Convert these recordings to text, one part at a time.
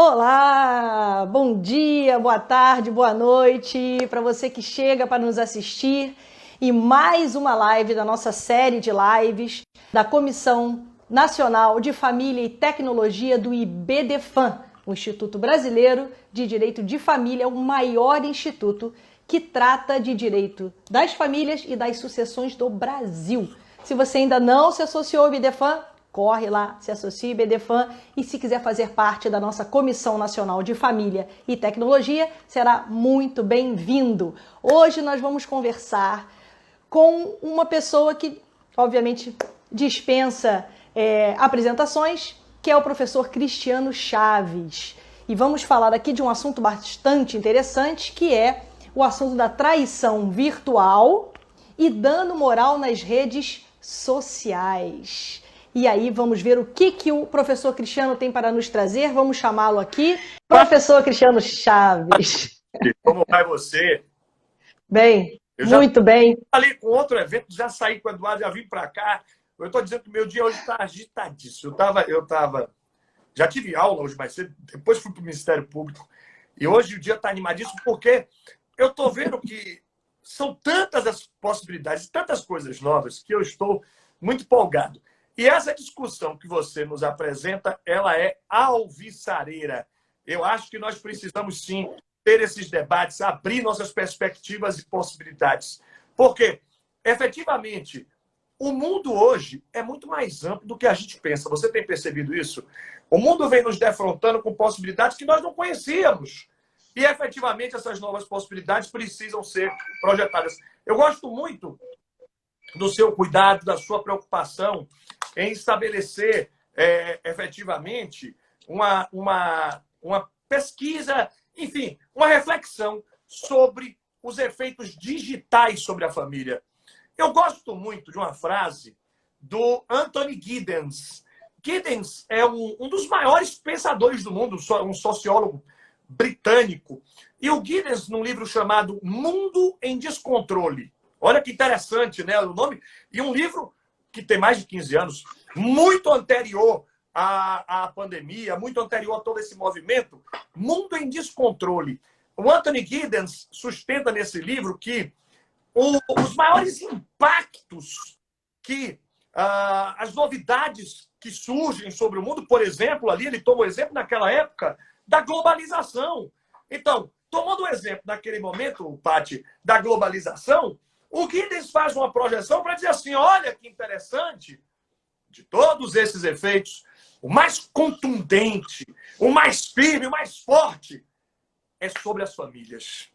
Olá, bom dia, boa tarde, boa noite para você que chega para nos assistir e mais uma live da nossa série de lives da Comissão Nacional de Família e Tecnologia do IBDFAM, o Instituto Brasileiro de Direito de Família, o maior instituto que trata de direito das famílias e das sucessões do Brasil. Se você ainda não se associou ao IBDFAM, corre lá, se associe ao IBDFAM e se quiser fazer parte da nossa Comissão Nacional de Família e Tecnologia, será muito bem-vindo. Hoje nós vamos conversar com uma pessoa que, obviamente, dispensa apresentações, que é o professor Cristiano Chaves. E vamos falar aqui de um assunto bastante interessante, que é o assunto da traição virtual e dano moral nas redes sociais. E aí vamos ver o que o professor Cristiano tem para nos trazer. Vamos chamá-lo aqui, professor Cristiano Chaves. Como vai você? Bem, muito bem. Falei com outro evento, já saí com o Eduardo, já vim para cá. Eu estou dizendo que meu dia hoje está agitadíssimo. Já tive aula hoje mais cedo, depois fui para o Ministério Público. E hoje o dia está animadíssimo porque eu estou vendo que são tantas as possibilidades, tantas coisas novas, que eu estou muito empolgado. E essa discussão que você nos apresenta, ela é alvissareira. Eu acho que nós precisamos, sim, ter esses debates, abrir nossas perspectivas e possibilidades. Porque, efetivamente, o mundo hoje é muito mais amplo do que a gente pensa. Você tem percebido isso? O mundo vem nos defrontando com possibilidades que nós não conhecíamos. E, efetivamente, essas novas possibilidades precisam ser projetadas. Eu gosto muito do seu cuidado, da sua preocupação em estabelecer efetivamente uma pesquisa, enfim, uma reflexão sobre os efeitos digitais sobre a família. Eu gosto muito de uma frase do Anthony Giddens. Giddens é um dos maiores pensadores do mundo, um sociólogo britânico. E o Giddens, num livro chamado Mundo em Descontrole. Olha que interessante, né, o nome. E um livro que tem mais de 15 anos, muito anterior à pandemia, muito anterior a todo esse movimento, Mundo em Descontrole. O Anthony Giddens sustenta nesse livro que os maiores impactos que as novidades que surgem sobre o mundo, por exemplo, ali ele toma o exemplo naquela época da globalização. Então, tomando o exemplo naquele momento, Paty, da globalização, o Giddens faz uma projeção para dizer assim, olha que interessante, de todos esses efeitos, o mais contundente, o mais firme, o mais forte é sobre as famílias.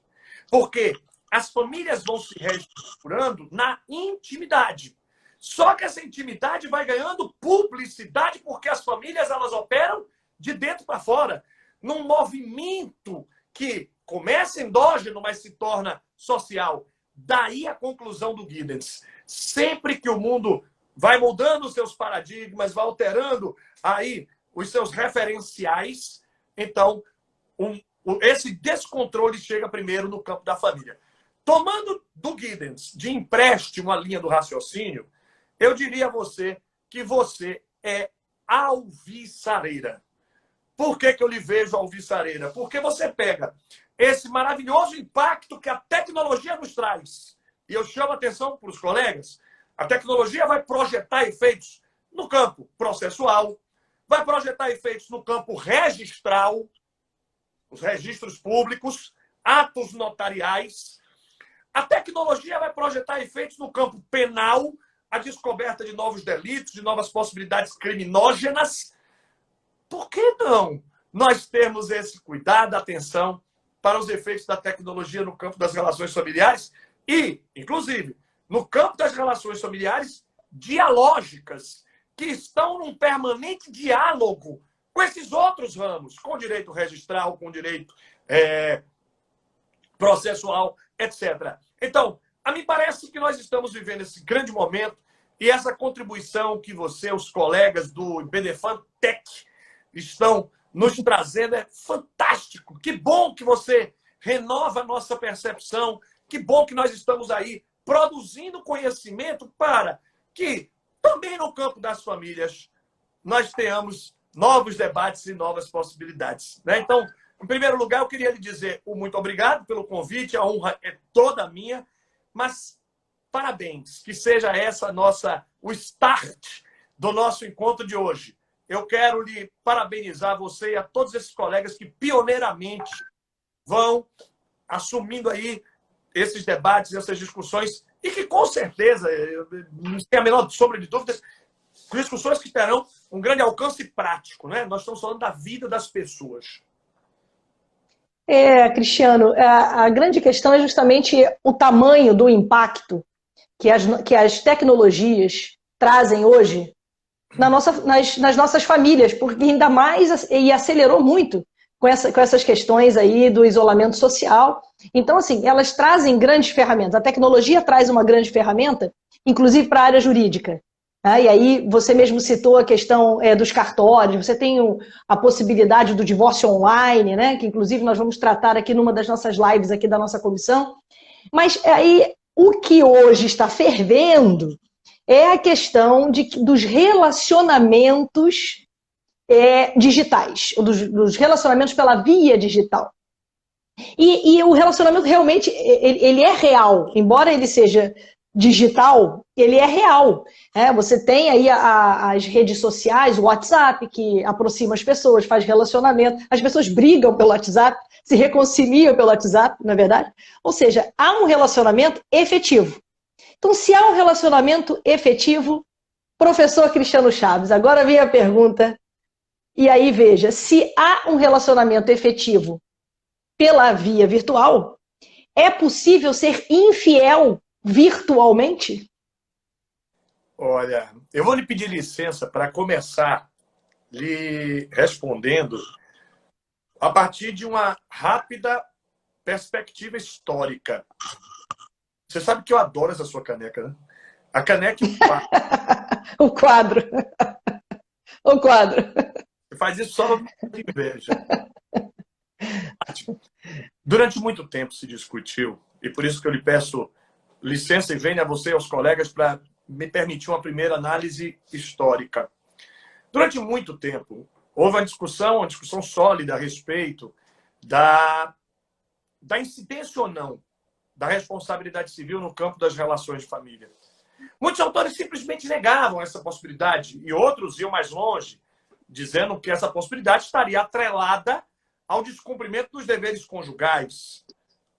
Porque as famílias vão se reestruturando na intimidade. Só que essa intimidade vai ganhando publicidade porque as famílias elas operam de dentro para fora, num movimento que começa endógeno, mas se torna social. Daí a conclusão do Giddens. Sempre que o mundo vai mudando os seus paradigmas, vai alterando aí os seus referenciais, então esse descontrole chega primeiro no campo da família. Tomando do Giddens de empréstimo a linha do raciocínio, eu diria a você que você é alvissareira. Por que eu lhe vejo alvissareira? Porque você pega esse maravilhoso impacto que a tecnologia nos traz. E eu chamo a atenção para os colegas, a tecnologia vai projetar efeitos no campo processual, vai projetar efeitos no campo registral, os registros públicos, atos notariais. A tecnologia vai projetar efeitos no campo penal, a descoberta de novos delitos, de novas possibilidades criminógenas. Por que não nós temos esse cuidado, atenção para os efeitos da tecnologia no campo das relações familiares e, inclusive, no campo das relações familiares dialógicas, que estão num permanente diálogo com esses outros ramos, com o direito registral, com o direito processual, etc. Então, a mim parece que nós estamos vivendo esse grande momento e essa contribuição que você, os colegas do IBDFAM Tech, estão nos trazendo é fantástico. Que bom que você renova a nossa percepção. Que bom que nós estamos aí produzindo conhecimento para que também no campo das famílias nós tenhamos novos debates e novas possibilidades. Né? Então, em primeiro lugar, eu queria lhe dizer o muito obrigado pelo convite, a honra é toda minha, mas parabéns, que seja o start do nosso encontro de hoje. Eu quero lhe parabenizar, você e a todos esses colegas que pioneiramente vão assumindo aí esses debates, essas discussões, e que com certeza, não tem a menor sombra de dúvidas, discussões que terão um grande alcance prático, né? Nós estamos falando da vida das pessoas. Cristiano, a grande questão é justamente o tamanho do impacto que as tecnologias trazem hoje nas nossas famílias, porque ainda mais e acelerou muito com essas questões aí do isolamento social. Então, assim, elas trazem grandes ferramentas. A tecnologia traz uma grande ferramenta, inclusive para a área jurídica. E aí, você mesmo citou a questão dos cartórios, você tem a possibilidade do divórcio online, né? Que inclusive nós vamos tratar aqui numa das nossas lives aqui da nossa comissão. Mas aí, o que hoje está fervendo é a questão dos relacionamentos digitais, dos relacionamentos pela via digital. E o relacionamento realmente ele é real, embora ele seja digital, ele é real. Você tem aí as redes sociais, o WhatsApp, que aproxima as pessoas, faz relacionamento, as pessoas brigam pelo WhatsApp, se reconciliam pelo WhatsApp, não é verdade? Ou seja, há um relacionamento efetivo. Então, se há um relacionamento efetivo, professor Cristiano Chaves, agora vem a pergunta, e aí veja, se há um relacionamento efetivo pela via virtual, é possível ser infiel virtualmente? Olha, eu vou lhe pedir licença para começar lhe respondendo a partir de uma rápida perspectiva histórica. Você sabe que eu adoro essa sua caneca, né? A caneca e o quadro. O quadro. O quadro. Você faz isso só no inveja. Durante muito tempo se discutiu, e por isso que eu lhe peço licença e venha a você e aos colegas para me permitir uma primeira análise histórica. Durante muito tempo, houve uma discussão sólida a respeito da incidência ou não da responsabilidade civil no campo das relações de família. Muitos autores simplesmente negavam essa possibilidade e outros iam mais longe, dizendo que essa possibilidade estaria atrelada ao descumprimento dos deveres conjugais.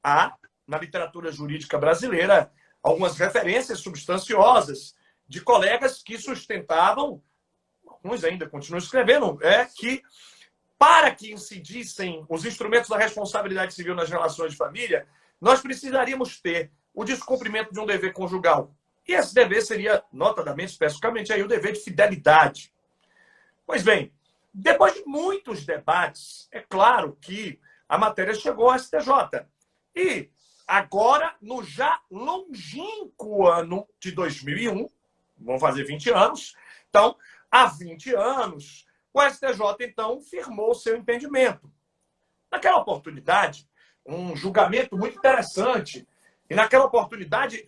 Há, na literatura jurídica brasileira, algumas referências substanciosas de colegas que sustentavam, alguns ainda continuam escrevendo, que para que incidissem os instrumentos da responsabilidade civil nas relações de família, nós precisaríamos ter o descumprimento de um dever conjugal. E esse dever seria, notadamente, especificamente, aí, o dever de fidelidade. Pois bem, depois de muitos debates, é claro que a matéria chegou ao STJ. E agora, no já longínquo ano de 2001, vão fazer 20 anos, então, há 20 anos, o STJ, então, firmou seu entendimento. Naquela oportunidade, um julgamento muito interessante, e naquela oportunidade,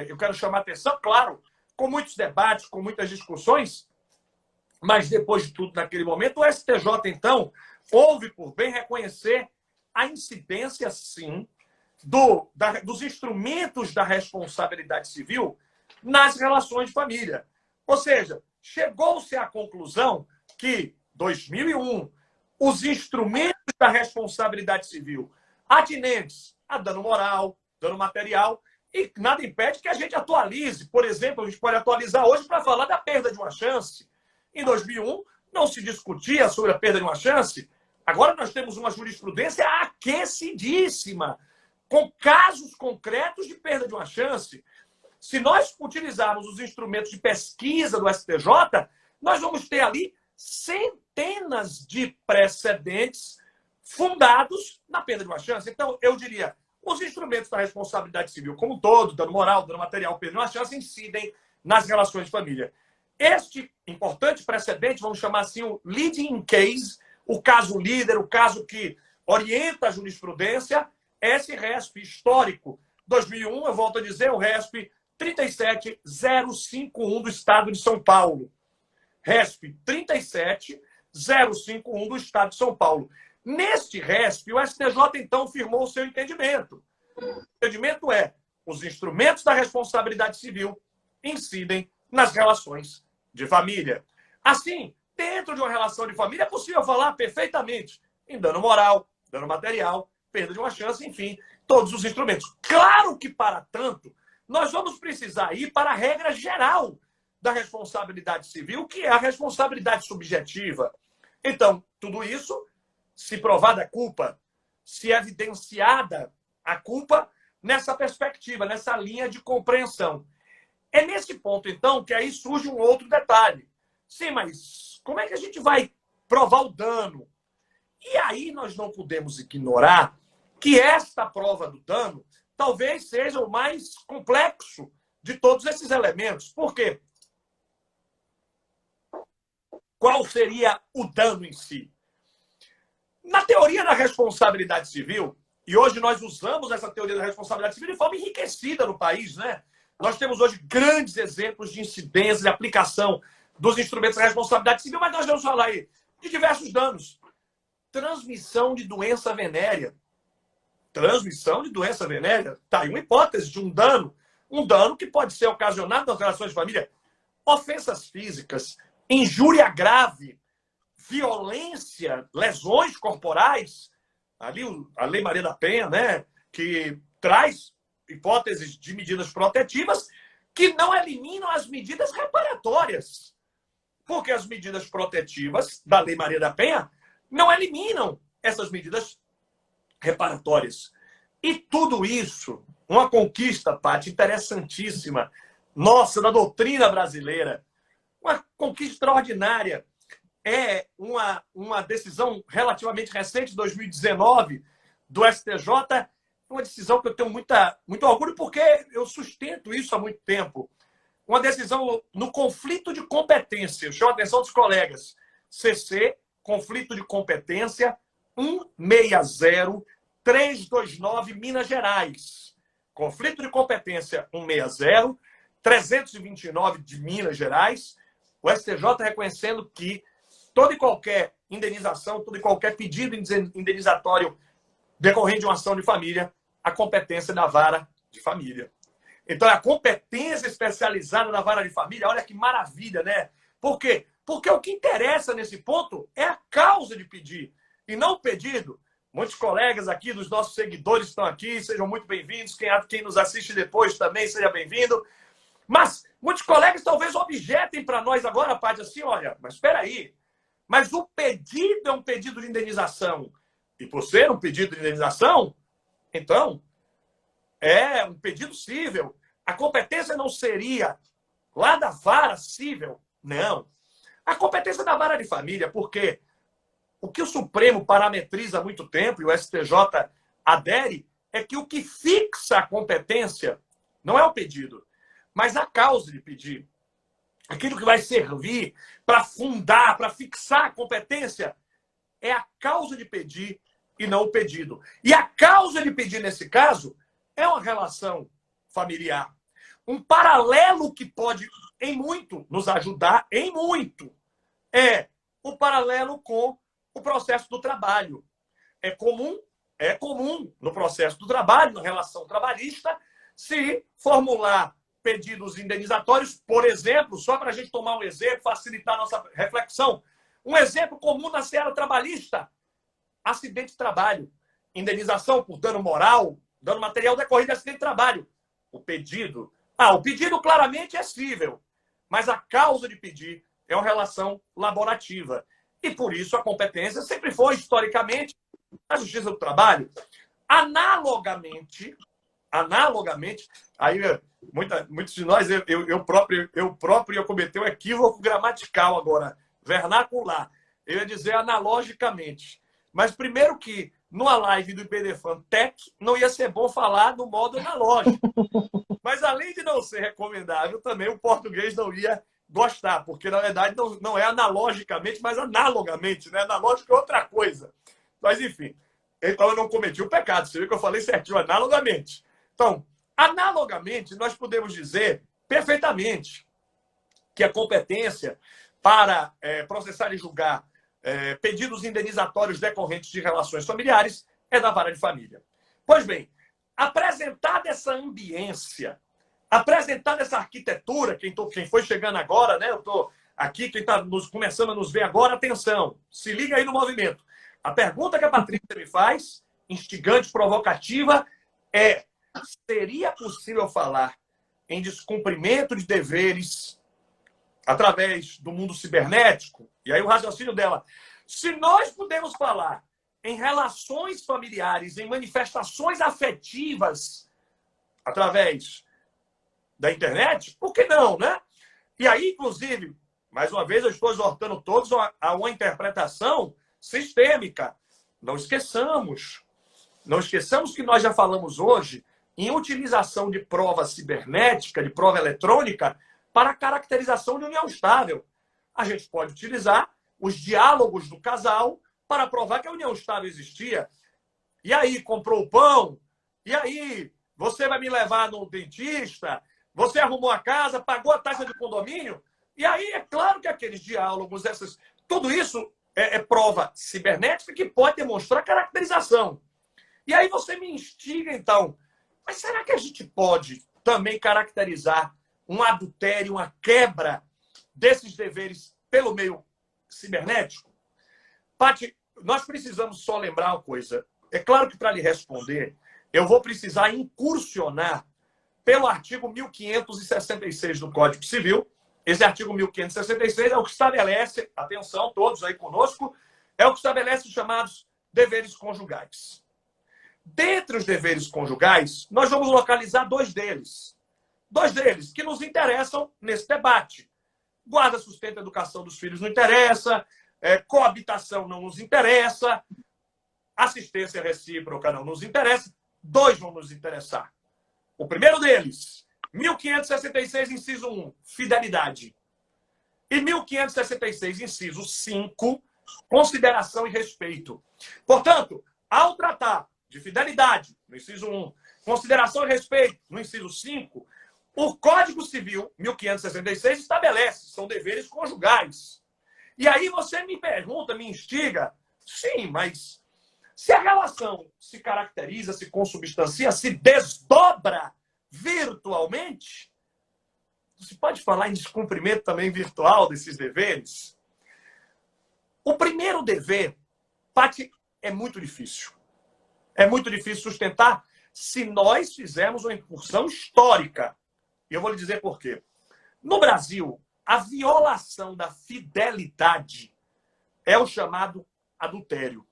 eu quero chamar a atenção, claro, com muitos debates, com muitas discussões, mas depois de tudo, naquele momento, o STJ, então, houve por bem reconhecer a incidência, sim, dos instrumentos da responsabilidade civil nas relações de família. Ou seja, chegou-se à conclusão que, 2001, os instrumentos da responsabilidade civil atinentes a dano moral, dano material, e nada impede que a gente atualize. Por exemplo, a gente pode atualizar hoje para falar da perda de uma chance. Em 2001, não se discutia sobre a perda de uma chance. Agora nós temos uma jurisprudência aquecidíssima, com casos concretos de perda de uma chance. Se nós utilizarmos os instrumentos de pesquisa do STJ, nós vamos ter ali centenas de precedentes fundados na perda de uma chance. Então, eu diria, os instrumentos da responsabilidade civil como um todo, dano moral, dano material, perda de uma chance, incidem nas relações de família. Este importante precedente, vamos chamar assim o leading case, o caso líder, o caso que orienta a jurisprudência, esse RESP histórico 2001, eu volto a dizer, o RESP 37051 do Estado de São Paulo. RESP 37051 051 do Estado de São Paulo. Neste RESP, o STJ, então, firmou o seu entendimento. O entendimento é: os instrumentos da responsabilidade civil incidem nas relações de família. Assim, dentro de uma relação de família, é possível falar perfeitamente em dano moral, dano material, perda de uma chance, enfim, todos os instrumentos. Claro que, para tanto, nós vamos precisar ir para a regra geral da responsabilidade civil, que é a responsabilidade subjetiva. Então, tudo isso, se provada a culpa, se evidenciada a culpa, nessa perspectiva, nessa linha de compreensão. É nesse ponto, então, que aí surge um outro detalhe. Sim, mas como é que a gente vai provar o dano? E aí nós não podemos ignorar que esta prova do dano talvez seja o mais complexo de todos esses elementos. Por quê? Qual seria o dano em si? Na teoria da responsabilidade civil, e hoje nós usamos essa teoria da responsabilidade civil de forma enriquecida no país, né? Nós temos hoje grandes exemplos de incidência, de aplicação dos instrumentos da responsabilidade civil, mas nós vamos falar aí de diversos danos. Transmissão de doença venérea. Transmissão de doença venérea. Está aí uma hipótese de um dano que pode ser ocasionado nas relações de família. Ofensas físicas, injúria grave, violência, lesões corporais. Ali a Lei Maria da Penha, né, que traz hipóteses de medidas protetivas que não eliminam as medidas reparatórias. Porque as medidas protetivas da Lei Maria da Penha não eliminam essas medidas reparatórias. E tudo isso, uma conquista, Paty, interessantíssima, nossa, da doutrina brasileira, uma conquista extraordinária. É uma decisão relativamente recente, 2019, do STJ, uma decisão que eu tenho muito orgulho, porque eu sustento isso há muito tempo. Uma decisão no conflito de competência. Eu chamo a atenção dos colegas. CC, conflito de competência 160329, Minas Gerais. Conflito de competência 160, 329 de Minas Gerais. O STJ reconhecendo que toda e qualquer indenização, todo e qualquer pedido indenizatório decorrente de uma ação de família, a competência da vara de família. Então, a competência especializada da vara de família, olha que maravilha, né? Por quê? Porque o que interessa nesse ponto é a causa de pedir e não o pedido. Muitos colegas aqui, dos nossos seguidores estão aqui, sejam muito bem-vindos. Quem nos assiste depois também, seja bem-vindo. Mas muitos colegas talvez objetem para nós agora, Paty, assim, olha, mas espera aí, mas o pedido é um pedido de indenização. E por ser um pedido de indenização, então, é um pedido cível. A competência não seria lá da vara cível? Não. A competência da vara de família, porque o que o Supremo parametriza há muito tempo, e o STJ adere, é que o que fixa a competência não é o pedido, mas a causa de pedir. Aquilo que vai servir para fundar, para fixar a competência, é a causa de pedir e não o pedido. E a causa de pedir, nesse caso, é uma relação familiar. Um paralelo que pode, em muito, nos ajudar, em muito, é o paralelo com o processo do trabalho. É comum no processo do trabalho, na relação trabalhista, se formular pedidos indenizatórios, por exemplo, só para a gente tomar um exemplo, facilitar a nossa reflexão. Um exemplo comum na seara trabalhista: acidente de trabalho, indenização por dano moral, dano material decorrido de acidente de trabalho. O pedido claramente é cível, mas a causa de pedir é uma relação laborativa. E por isso a competência sempre foi, historicamente, a Justiça do Trabalho. Análogamente, aí muitos de nós, eu próprio cometi um equívoco gramatical agora, vernacular. Eu ia dizer analogicamente. Mas primeiro que, numa live do IBDFan Tech, não ia ser bom falar no modo analógico. Mas além de não ser recomendável, também o português não ia gostar, porque na verdade não é analogicamente, mas analogamente, né? Analógico é outra coisa. Mas enfim, então eu não cometi o pecado. Você viu que eu falei certinho, analogamente. Então, analogamente, nós podemos dizer perfeitamente que a competência para processar e julgar pedidos indenizatórios decorrentes de relações familiares é da vara de família. Pois bem, apresentada essa ambiência, apresentada essa arquitetura, quem foi chegando agora, né? Eu estou aqui, quem está começando a nos ver agora, atenção, se liga aí no movimento. A pergunta que a Patrícia me faz, instigante, provocativa, é: seria possível falar em descumprimento de deveres através do mundo cibernético? E aí o raciocínio dela: se nós podemos falar em relações familiares, em manifestações afetivas através da internet, por que não, né? E aí, inclusive, mais uma vez, eu estou exortando todos a uma interpretação sistêmica. Não esqueçamos que nós já falamos hoje em utilização de prova cibernética, de prova eletrônica, para a caracterização de união estável. A gente pode utilizar os diálogos do casal para provar que a união estável existia. E aí, comprou o pão? E aí, você vai me levar no dentista? Você arrumou a casa, pagou a taxa de condomínio? E aí, é claro que aqueles diálogos, tudo isso é prova cibernética que pode demonstrar caracterização. E aí você me instiga, então, mas será que a gente pode também caracterizar um adultério, uma quebra desses deveres pelo meio cibernético? Paty, nós precisamos só lembrar uma coisa. É claro que para lhe responder, eu vou precisar incursionar pelo artigo 1566 do Código Civil. Esse artigo 1566 é o que estabelece, atenção, todos aí conosco, é o que estabelece os chamados deveres conjugais. Dentre os deveres conjugais, nós vamos localizar dois deles. Dois deles que nos interessam nesse debate. Guarda, sustento, educação dos filhos não interessa, coabitação não nos interessa, assistência recíproca não nos interessa. Dois vão nos interessar. O primeiro deles, 1566, inciso 1, fidelidade. E 1566, inciso 5, consideração e respeito. Portanto, ao tratar de fidelidade, no inciso 1, consideração e respeito, no inciso 5, o Código Civil, 1566, estabelece, são deveres conjugais. E aí você me pergunta, me instiga, sim, mas se a relação se caracteriza, se consubstancia, se desdobra virtualmente, você pode falar em descumprimento também virtual desses deveres? O primeiro dever, Paty, é muito difícil. É muito difícil sustentar se nós fizermos uma incursão histórica. E eu vou lhe dizer por quê. No Brasil, a violação da fidelidade é o chamado adultério.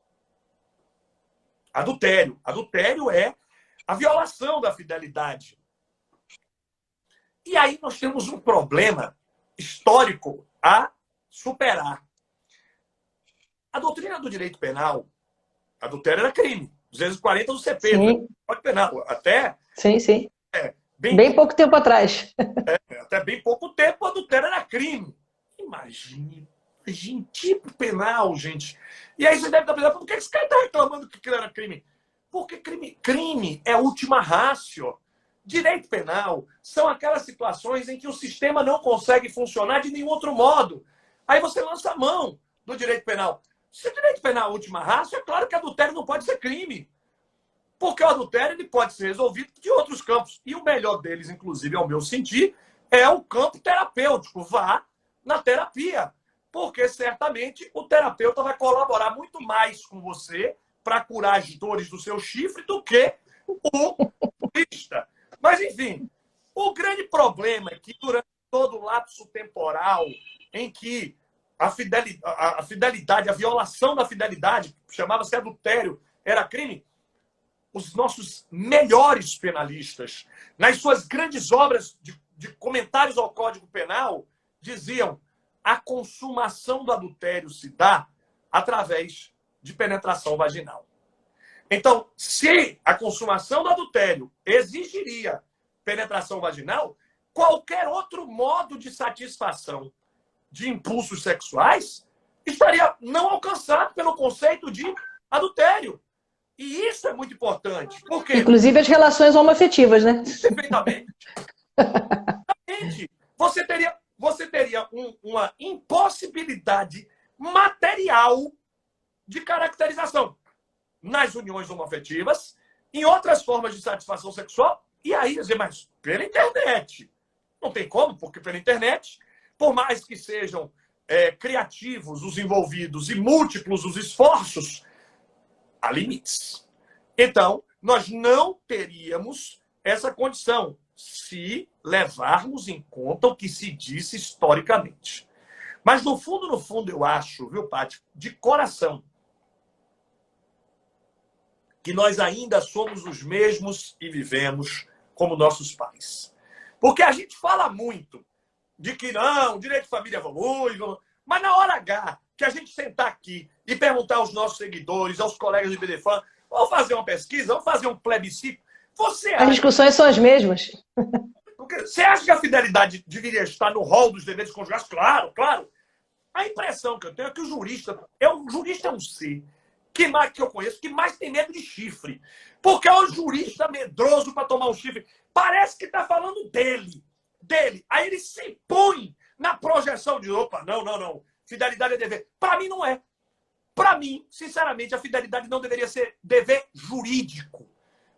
Adultério. Adultério é a violação da fidelidade. E aí nós temos um problema histórico a superar. A doutrina do direito penal, adultério era crime. 240 do CP, do Código Penal. Até... Sim, sim. Bem pouco tempo atrás. Até bem pouco tempo, o adultério era crime. Imagine, tipo penal, gente. E aí você deve estar pensando, por que esse cara está reclamando que aquilo era crime? Porque crime é última ratio. Direito penal são aquelas situações em que o sistema não consegue funcionar de nenhum outro modo. Aí você lança a mão do direito penal. Se o direito penal é última ratio, é claro que adultério não pode ser crime. Porque o adultério ele pode ser resolvido de outros campos. E o melhor deles, inclusive, ao meu sentir, é o campo terapêutico. Vá na terapia. Porque, certamente, o terapeuta vai colaborar muito mais com você para curar as dores do seu chifre do que o turista. Mas, enfim, o grande problema é que, durante todo o lapso temporal em que a fidelidade, a violação da fidelidade, chamava-se adultério, era crime, os nossos melhores penalistas, nas suas grandes obras de comentários ao Código Penal, diziam: a consumação do adultério se dá através de penetração vaginal. Então, se a consumação do adultério exigiria penetração vaginal, qualquer outro modo de satisfação de impulsos sexuais estaria não alcançado pelo conceito de adultério. E isso é muito importante. Porque, inclusive as relações homoafetivas, né? perfeitamente. Você teria uma impossibilidade material de caracterização nas uniões homoafetivas, em outras formas de satisfação sexual, e aí, mas pela internet. Não tem como, porque pela internet, por mais que sejam criativos os envolvidos e múltiplos os esforços, há limites. Então, nós não teríamos essa condição se levarmos em conta o que se disse historicamente. Mas, no fundo, eu acho, viu, Paty, de coração, que nós ainda somos os mesmos e vivemos como nossos pais. Porque a gente fala muito de que não, o direito de família evolui, mas na hora H, que a gente sentar aqui e perguntar aos nossos seguidores, aos colegas do IBDFAN, vamos fazer uma pesquisa, vamos fazer um plebiscito, As discussões são as mesmas. Você acha que a fidelidade deveria estar no rol dos deveres conjugais? Claro, claro. A impressão que eu tenho é que o jurista é um ser que eu conheço que mais tem medo de chifre. Porque é o jurista medroso para tomar um chifre. Parece que está falando dele. Aí ele se põe na projeção de opa, não. Fidelidade é dever. Para mim não é. Para mim, sinceramente, a fidelidade não deveria ser dever jurídico.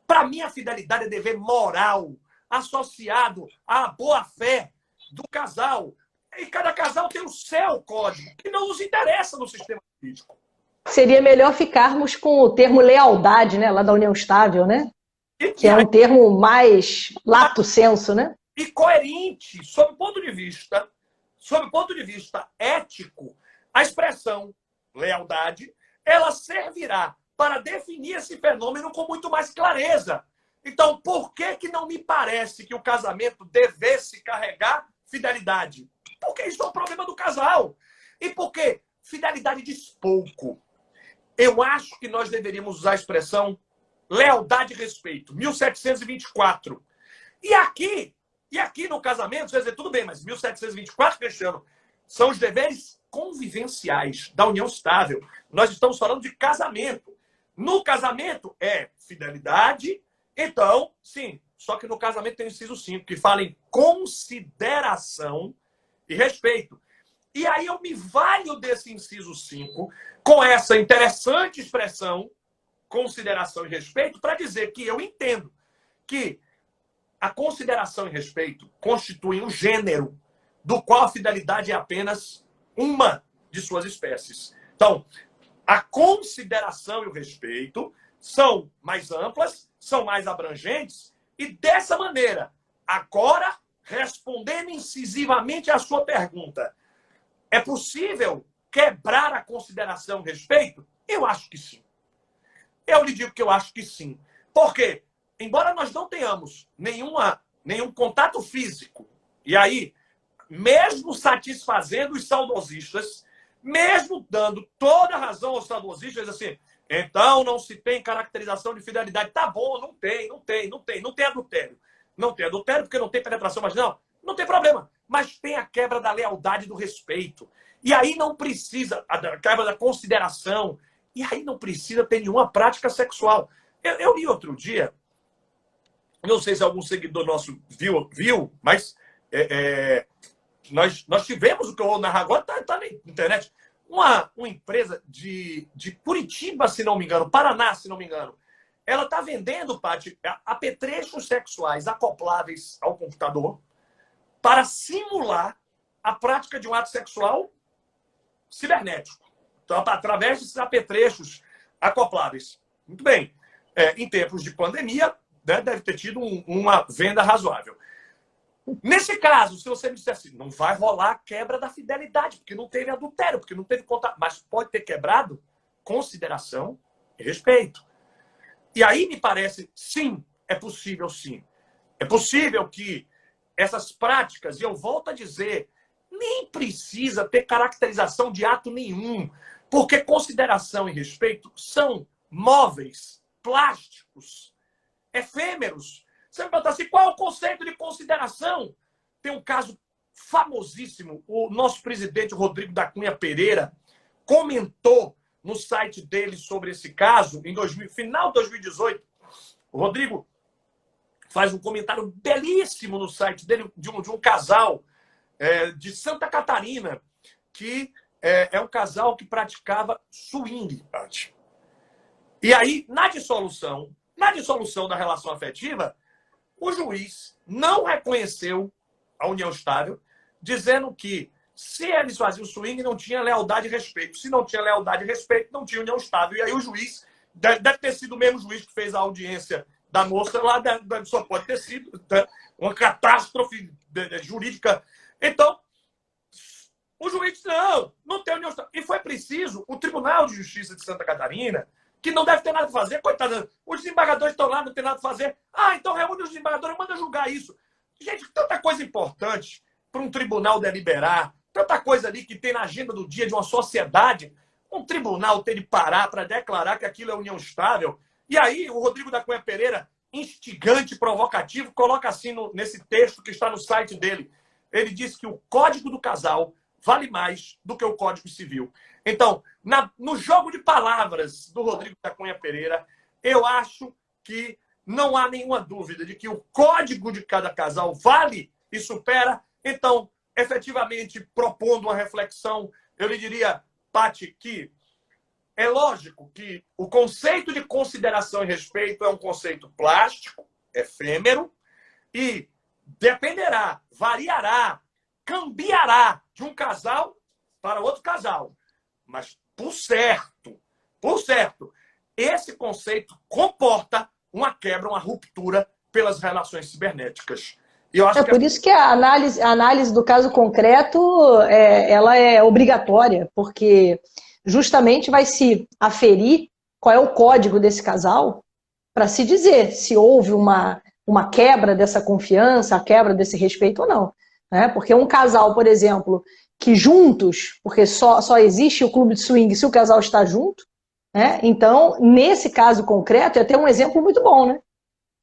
Para mim, a fidelidade é dever moral, associado à boa-fé do casal. E cada casal tem o seu código, que não nos interessa no sistema jurídico. Seria melhor ficarmos com o termo lealdade, né, lá da União Estável, né? Que é um termo mais lato sensu, né? E coerente, sob o ponto de vista ético, a expressão lealdade, ela servirá para definir esse fenômeno com muito mais clareza. Então, por que não me parece que o casamento devesse carregar fidelidade? Porque isso é um problema do casal. E porque fidelidade diz pouco. Eu acho que nós deveríamos usar a expressão lealdade e respeito, 1724. E aqui no casamento, você vai dizer, tudo bem, mas 1724, Cristiano, são os deveres convivenciais da união estável. Nós estamos falando de casamento. No casamento é fidelidade, então, sim, só que no casamento tem o inciso 5, que fala em consideração e respeito. E aí eu me valho desse inciso 5 com essa interessante expressão, consideração e respeito, para dizer que eu entendo que a consideração e respeito constituem um gênero do qual a fidelidade é apenas uma de suas espécies. Então, a consideração e o respeito são mais amplas, são mais abrangentes, e dessa maneira, agora, respondendo incisivamente à sua pergunta, é possível quebrar a consideração e respeito? Eu acho que sim. Eu lhe digo que eu acho que sim. Por quê? Embora nós não tenhamos nenhum contato físico, e aí, mesmo satisfazendo os saudosistas, mesmo dando toda a razão aos saudosistas, assim, então não se tem caracterização de fidelidade. Tá bom, não tem adultério. Não tem adultério porque não tem penetração vaginal. Não tem problema. Mas tem a quebra da lealdade e do respeito. E aí não precisa, a quebra da consideração, e aí não precisa ter nenhuma prática sexual. Eu li outro dia, não sei se algum seguidor nosso viu, mas nós tivemos, o que eu vou narrar agora, tá na internet, uma empresa de Curitiba, se não me engano, Paraná, se não me engano, ela está vendendo, Paty, apetrechos sexuais acopláveis ao computador para simular a prática de um ato sexual cibernético. Então, através desses apetrechos acopláveis. Muito bem. Em tempos de pandemia, né, deve ter tido uma venda razoável. Nesse caso, se você me disser assim, não vai rolar a quebra da fidelidade, porque não teve adultério, porque não teve contato, mas pode ter quebrado consideração e respeito. E aí me parece, sim, é possível, sim. É possível que essas práticas, e eu volto a dizer, nem precisa ter caracterização de ato nenhum, porque consideração e respeito são móveis, plásticos, efêmeros. Você me pergunta assim, qual é o conceito de consideração? Tem um caso famosíssimo, o nosso presidente Rodrigo da Cunha Pereira comentou no site dele sobre esse caso, final de 2018. O Rodrigo faz um comentário belíssimo no site dele de um casal de Santa Catarina que é um casal que praticava swing, Paty. E aí, na dissolução da relação afetiva, o juiz não reconheceu a união estável, dizendo que se eles faziam swing, não tinha lealdade e respeito. Se não tinha lealdade e respeito, não tinha união estável. E aí o juiz, deve ter sido o mesmo juiz que fez a audiência da moça lá, só pode ter sido uma catástrofe jurídica. Então, o juiz disse, não tem união estável. E foi preciso o Tribunal de Justiça de Santa Catarina, que não deve ter nada a fazer, coitado, os desembargadores estão lá, não tem nada a fazer. Então reúne os desembargadores e manda julgar isso. Gente, tanta coisa importante para um tribunal deliberar, tanta coisa ali que tem na agenda do dia de uma sociedade, um tribunal ter de parar para declarar que aquilo é união estável. E aí o Rodrigo da Cunha Pereira, instigante, provocativo, coloca assim nesse texto que está no site dele. Ele diz que o Código do Casal vale mais do que o Código Civil. Então, no jogo de palavras do Rodrigo da Cunha Pereira, eu acho que não há nenhuma dúvida de que o código de cada casal vale e supera. Então, efetivamente, propondo uma reflexão, eu lhe diria, Paty, que é lógico que o conceito de consideração e respeito é um conceito plástico, efêmero, e dependerá, variará, cambiará de um casal para outro casal. Mas, por certo, esse conceito comporta uma quebra, uma ruptura pelas relações cibernéticas. E eu acho por isso que a análise do caso concreto ela é obrigatória, porque justamente vai se aferir qual é o código desse casal para se dizer se houve uma quebra dessa confiança, a quebra desse respeito ou não. Né? Porque um casal, por exemplo, que juntos, porque só existe o clube de swing se o casal está junto, né? Então, nesse caso concreto, é até um exemplo muito bom, né?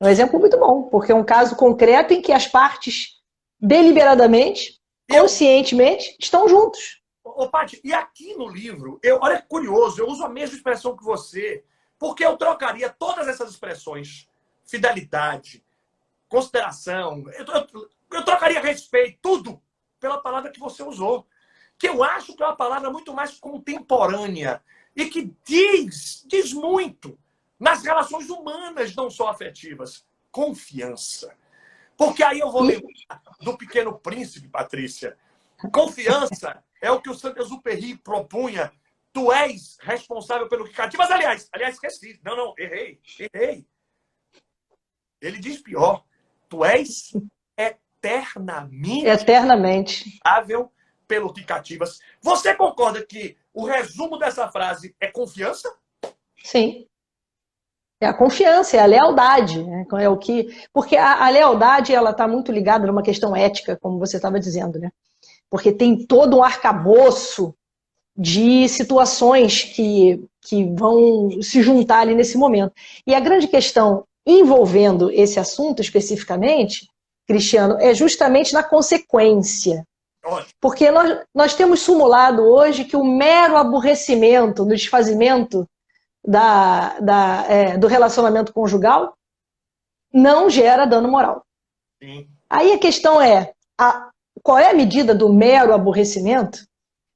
Um exemplo muito bom, porque é um caso concreto em que as partes deliberadamente, conscientemente, estão juntos. Paty, e aqui no livro, olha que curioso, eu uso a mesma expressão que você, porque eu trocaria todas essas expressões, fidelidade, consideração, eu trocaria respeito, tudo, pela palavra que você usou, que eu acho que é uma palavra muito mais contemporânea e que diz muito nas relações humanas, não só afetivas. Confiança. Porque aí eu vou lembrar do Pequeno Príncipe, Patrícia. Confiança é o que o Saint-Exupéry propunha. Tu és responsável pelo que cativa. Mas, aliás, esqueci. Não, errei. Ele diz pior. Tu és eternamente responsável pelo que cativas. Você concorda que o resumo dessa frase é confiança? Sim. É a confiança, é a lealdade. Né? É o que... Porque a lealdade ela está muito ligada numa questão ética, como você estava dizendo. Né? Porque tem todo um arcabouço de situações que vão se juntar ali nesse momento. E a grande questão envolvendo esse assunto especificamente, Cristiano, é justamente na consequência. Porque nós temos simulado hoje que o mero aborrecimento do desfazimento do relacionamento conjugal não gera dano moral. Sim. Aí a questão é, qual é a medida do mero aborrecimento?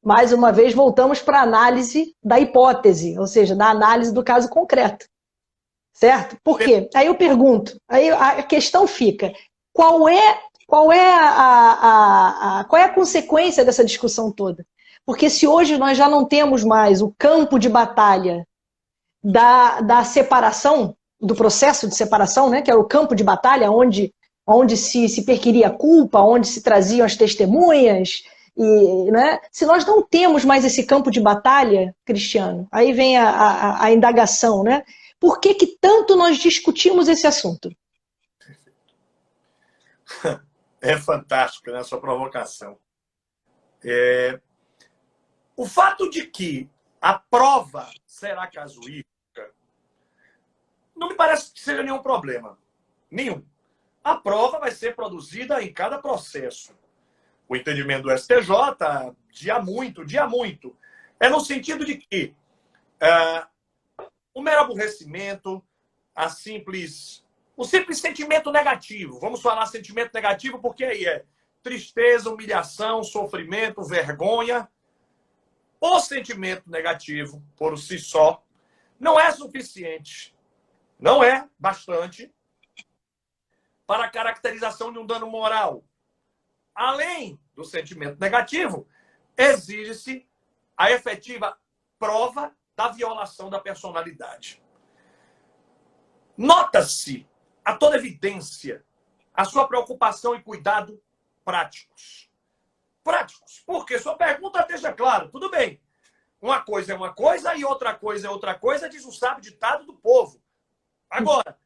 Mais uma vez, voltamos para a análise da hipótese, ou seja, da análise do caso concreto. Certo? Por quê? Aí eu pergunto, aí a questão fica, qual é a consequência dessa discussão toda? Porque se hoje nós já não temos mais o campo de batalha da separação, do processo de separação, né, que era o campo de batalha onde se perquiria a culpa, onde se traziam as testemunhas, né, se nós não temos mais esse campo de batalha, Cristiano, aí vem a indagação, né? Por que tanto nós discutimos esse assunto? É fantástico, né, a sua provocação. O fato de que a prova será casuística não me parece que seja nenhum problema. Nenhum. A prova vai ser produzida em cada processo. O entendimento do STJ, dia muito. É no sentido de que o mero aborrecimento, o simples sentimento negativo. Vamos falar sentimento negativo porque aí é tristeza, humilhação, sofrimento, vergonha. O sentimento negativo, por si só, não é suficiente, não é bastante para a caracterização de um dano moral. Além do sentimento negativo, exige-se a efetiva prova da violação da personalidade. Nota-se, a toda evidência, a sua preocupação e cuidado práticos. Práticos, porque sua pergunta esteja clara, tudo bem. Uma coisa é uma coisa e outra coisa é outra coisa, diz o sábio ditado do povo. Agora,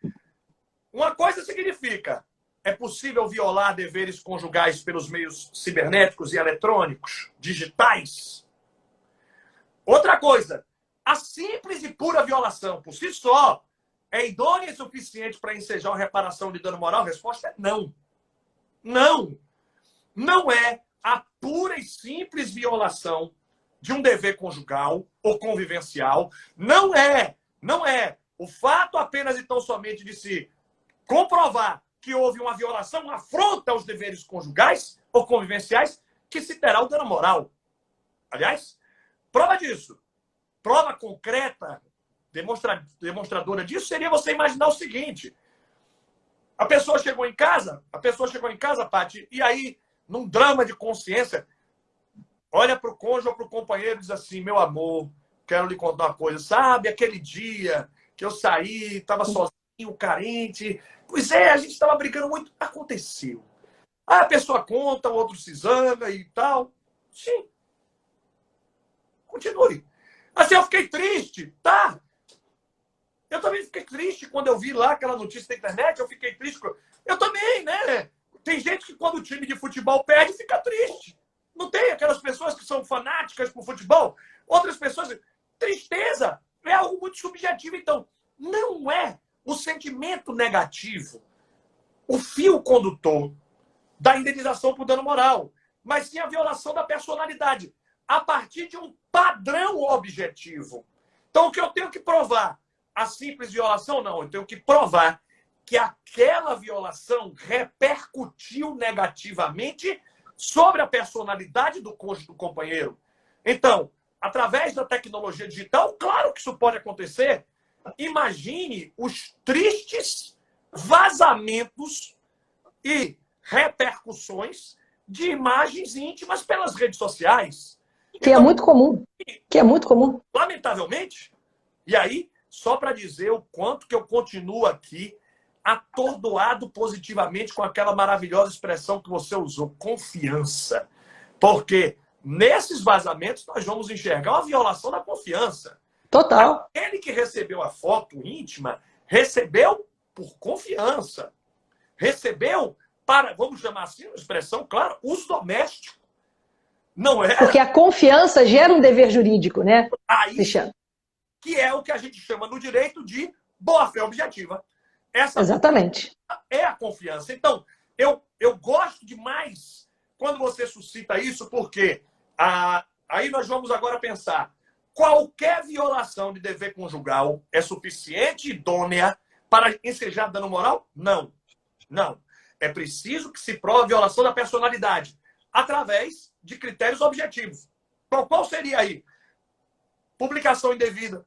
uma coisa significa, é possível violar deveres conjugais pelos meios cibernéticos e eletrônicos, digitais? Outra coisa, a simples e pura violação, por si só, é idônea e suficiente para ensejar uma reparação de dano moral? A resposta é não. Não. Não é a pura e simples violação de um dever conjugal ou convivencial. Não é. Não é. O fato apenas e tão somente de se comprovar que houve uma violação, uma afronta aos deveres conjugais ou convivenciais, que se terá o dano moral. Aliás, prova disso, prova concreta, demonstradora disso, seria você imaginar o seguinte. A pessoa chegou em casa, Paty, e aí, num drama de consciência, olha para o cônjuge ou para o companheiro e diz assim, meu amor, quero lhe contar uma coisa. Sabe, aquele dia que eu saí, estava sozinho, carente. Pois é, a gente estava brigando muito. Aconteceu. Aí a pessoa conta, o outro se zanga e tal. Sim. Continue. Assim, eu fiquei triste. Tá. Eu também fiquei triste quando eu vi lá aquela notícia da internet. Eu fiquei triste. Eu também, né? Tem gente que quando o time de futebol perde, fica triste. Não tem aquelas pessoas que são fanáticas por futebol? Outras pessoas... Tristeza é algo muito subjetivo. Então, não é o sentimento negativo o fio condutor da indenização por dano moral, mas sim a violação da personalidade, a partir de um padrão objetivo. Então, o que eu tenho que provar? A simples violação? Não. Eu tenho que provar que aquela violação repercutiu negativamente sobre a personalidade do cônjuge do companheiro. Então, através da tecnologia digital, claro que isso pode acontecer. Imagine os tristes vazamentos e repercussões de imagens íntimas pelas redes sociais. Que então, é muito comum. Que é muito comum. Lamentavelmente. E aí, só para dizer o quanto que eu continuo aqui atordoado positivamente com aquela maravilhosa expressão que você usou, confiança. Porque nesses vazamentos nós vamos enxergar uma violação da confiança. Total. Aquele que recebeu a foto íntima, recebeu por confiança. Recebeu para, vamos chamar assim, uma expressão, claro, uso doméstico. Não é? Porque a confiança gera um dever jurídico, né? Aí, que é o que a gente chama no direito de boa-fé objetiva. Essa exatamente. É a confiança. Então, eu gosto demais quando você suscita isso, porque aí nós vamos agora pensar, qualquer violação de dever conjugal é suficiente e idônea para ensejar dano moral? Não. Não. É preciso que se prove a violação da personalidade através de critérios objetivos. Então, qual seria aí? Publicação indevida.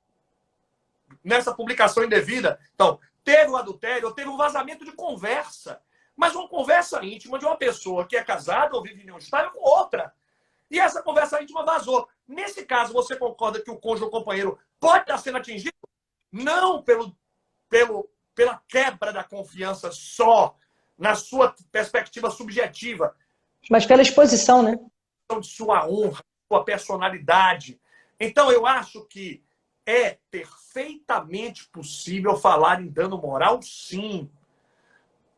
Nessa publicação indevida, então, teve um adultério, ou teve um vazamento de conversa. Mas uma conversa íntima de uma pessoa que é casada ou vive em união estável com outra. E essa conversa íntima vazou. Nesse caso, você concorda que o cônjuge ou companheiro pode estar sendo atingido? Não pela quebra da confiança só, na sua perspectiva subjetiva. Mas pela exposição, né? De sua honra, sua personalidade. Então, eu acho que é perfeitamente possível falar em dano moral, sim.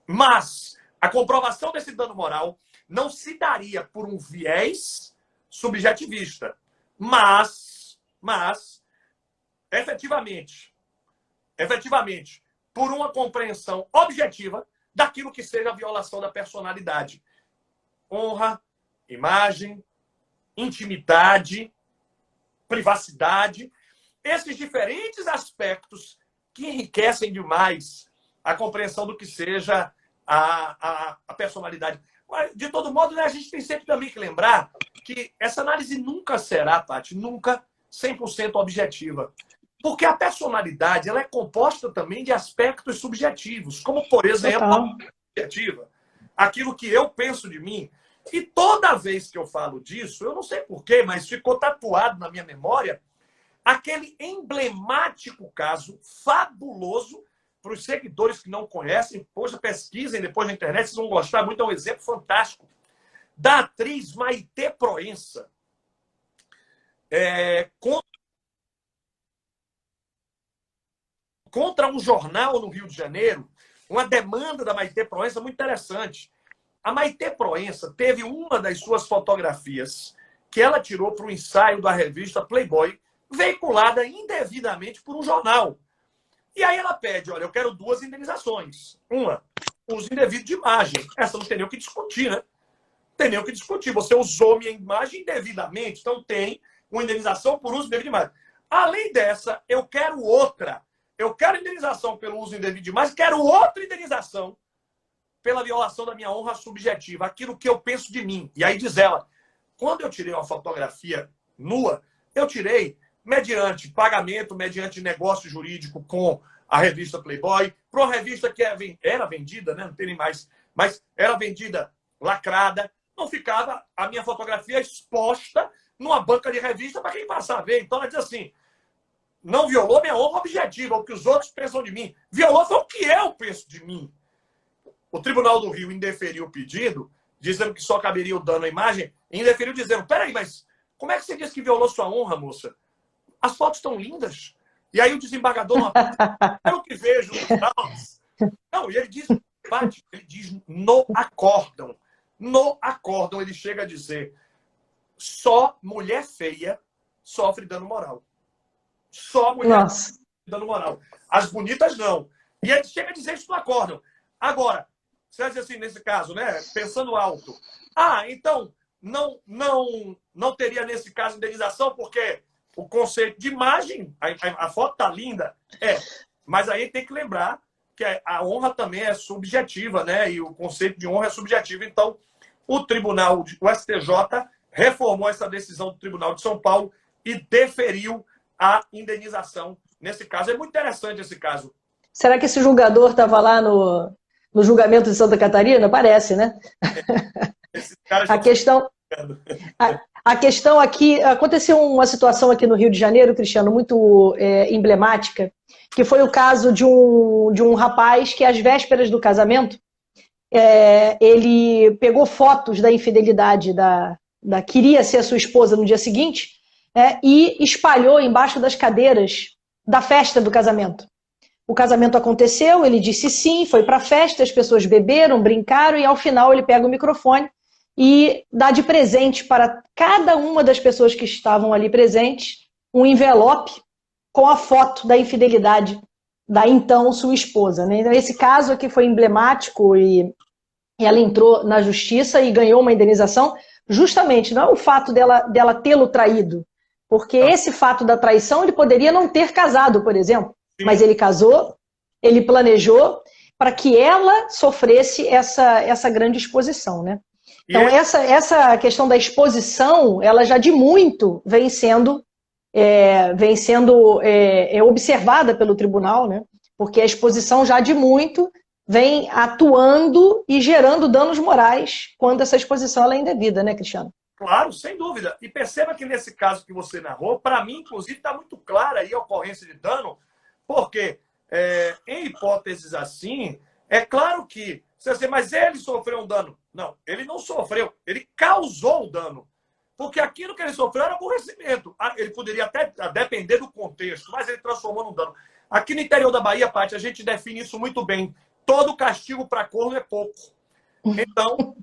Mas a comprovação desse dano moral não se daria por um viés subjetivista, mas efetivamente, por uma compreensão objetiva daquilo que seja a violação da personalidade. Honra, imagem, intimidade, privacidade, esses diferentes aspectos que enriquecem demais a compreensão do que seja a personalidade. Mas, de todo modo, né, a gente tem sempre também que lembrar que essa análise nunca será, Paty, nunca 100% objetiva. Porque a personalidade ela é composta também de aspectos subjetivos, como, por exemplo, Total. a subjetiva, aquilo que eu penso de mim. E toda vez que eu falo disso, eu não sei porquê, mas ficou tatuado na minha memória aquele emblemático caso fabuloso para os seguidores que não conhecem. Poxa, pesquisem depois na internet, vocês vão gostar muito. É um exemplo fantástico da atriz Maitê Proença. Contra um jornal no Rio de Janeiro, uma demanda da Maitê Proença muito interessante. A Maitê Proença teve uma das suas fotografias que ela tirou para o ensaio da revista Playboy, veiculada indevidamente por um jornal. E aí ela pede, olha, eu quero 2 indenizações. Uma, uso indevido de imagem. Essa não tem nem o que discutir, né? Tem nem o que discutir. Você usou minha imagem indevidamente, então tem uma indenização por uso indevido de imagem. Além dessa, eu quero outra. Eu quero indenização pelo uso indevido de imagem, quero outra indenização pela violação da minha honra subjetiva, aquilo que eu penso de mim. E aí diz ela, quando eu tirei uma fotografia nua, eu tirei mediante pagamento, mediante negócio jurídico com a revista Playboy, para uma revista que era vendida, né? Não tem nem mais, mas era vendida lacrada, não ficava a minha fotografia exposta numa banca de revista para quem passar a ver. Então ela diz assim, não violou minha honra objetiva, o que os outros pensam de mim. Violou foi o que eu penso de mim. O Tribunal do Rio indeferiu o pedido, dizendo que só caberia o dano à imagem, e indeferiu dizendo, peraí, mas como é que você diz que violou sua honra, moça? As fotos estão lindas. E aí o desembargador não eu que vejo nos não, e ele diz, Paty, ele diz no acórdão. No acórdão ele chega a dizer, só mulher feia sofre dano moral. Só mulher sofre dano moral. As bonitas não. E ele chega a dizer isso no acórdão. Agora, você vai dizer assim, nesse caso, né? Pensando alto. Ah, então não teria nesse caso indenização, porque o conceito de imagem, a foto tá linda, mas aí tem que lembrar que a honra também é subjetiva, né? E o conceito de honra é subjetivo. Então, o Tribunal, o STJ, reformou essa decisão do Tribunal de São Paulo e deferiu a indenização nesse caso. É muito interessante esse caso. Será que esse julgador estava lá no julgamento de Santa Catarina? Parece, né? A questão aqui, aconteceu uma situação aqui no Rio de Janeiro, Cristiano, muito emblemática, que foi o caso de um rapaz que, às vésperas do casamento, ele pegou fotos da infidelidade da queria ser a sua esposa no dia seguinte, e espalhou embaixo das cadeiras da festa do casamento. O casamento aconteceu, ele disse sim, foi para a festa, as pessoas beberam, brincaram, e ao final ele pega o microfone e dá de presente para cada uma das pessoas que estavam ali presentes um envelope com a foto da infidelidade da então sua esposa, né? Então, esse caso aqui foi emblemático e ela entrou na justiça e ganhou uma indenização, justamente, não é o fato dela tê-lo traído, porque esse fato da traição ele poderia não ter casado, por exemplo, mas ele casou, ele planejou para que ela sofresse essa grande exposição, né? Então, essa questão da exposição, ela já de muito vem sendo observada pelo tribunal, né? Porque a exposição já de muito vem atuando e gerando danos morais quando essa exposição ela é indevida, né, Cristiano? Claro, sem dúvida. E perceba que nesse caso que você narrou, para mim, inclusive, está muito clara aí a ocorrência de dano, porque, em hipóteses assim, é claro que você diz, mas ele sofreu um dano. Não, ele não sofreu, ele causou o dano. Porque aquilo que ele sofreu era aborrecimento. Ele poderia até depender do contexto, mas ele transformou num dano. Aqui no interior da Bahia, Paty, a gente define isso muito bem. Todo castigo para corno é pouco. Então...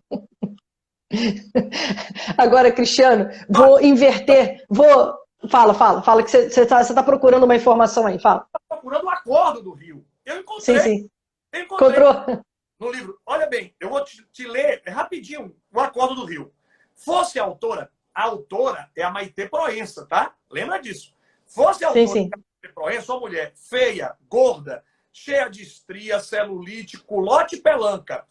Agora, Cristiano, vou inverter. Fala que você tá procurando uma informação aí. Fala. Estou procurando o acordo do Rio. Eu encontrei. Sim. Eu encontrei Encontrou? no livro. Olha bem, eu vou te ler rapidinho o acordo do Rio. Fosse a autora é a Maitê Proença, tá? Lembra disso. Fosse a autora sim. a Maitê Proença, uma mulher feia, gorda, cheia de estria, celulite, culote e pelanca.